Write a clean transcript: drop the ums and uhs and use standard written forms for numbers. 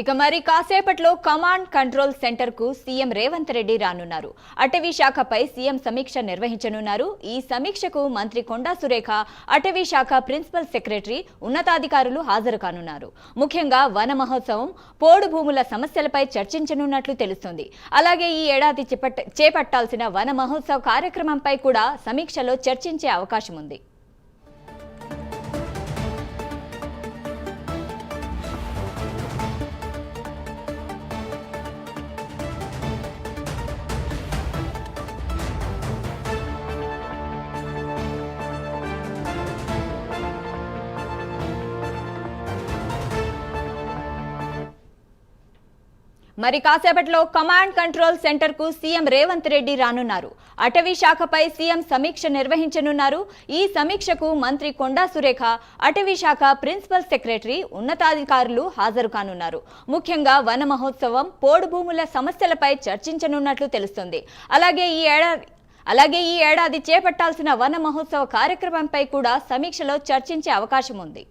ఇక మరి కాసేపట్లో కమాండ్ కంట్రోల్ సెంటర్ కు సీఎం రేవంత్ రెడ్డి రానున్నారు. అటవీ శాఖపై సీఎం సమీక్ష నిర్వహించనున్నారు. ఈ సమీక్షకు మంత్రి కొండా సురేఖ, అటవీ శాఖ ప్రిన్సిపల్ సెక్రటరీ, ఉన్నతాధికారులు హాజరు కానున్నారు. ముఖ్యంగా వన మహోత్సవం, పోడు భూముల సమస్యలపై చర్చించనున్నట్లు తెలుస్తోంది. అలాగే ఈ ఏడాది చేపట్టాల్సిన వన మహోత్సవ కార్యక్రమంపై కూడా సమీక్షలో చర్చించే అవకాశం ఉంది. మరి కాసేపట్లో కమాండ్ కంట్రోల్ సెంటర్ కు సీఎం రేవంత్ రెడ్డి రానున్నారు. అటవీ శాఖపై సీఎం సమీక్ష నిర్వహించనున్నారు. ఈ సమీక్షకు మంత్రి కొండా సురేఖ, అటవీ శాఖ ప్రిన్సిపల్ సెక్రటరీ, ఉన్నతాధికారులు హాజరు కానున్నారు. ముఖ్యంగా వన మహోత్సవం, పోడు భూముల సమస్యలపై చర్చించనున్నట్లు తెలుస్తుంది. అలాగే ఈ ఏడాది చేపట్టాల్సిన వన మహోత్సవ కార్యక్రమంపై కూడా సమీక్షలో చర్చించే అవకాశం ఉంది.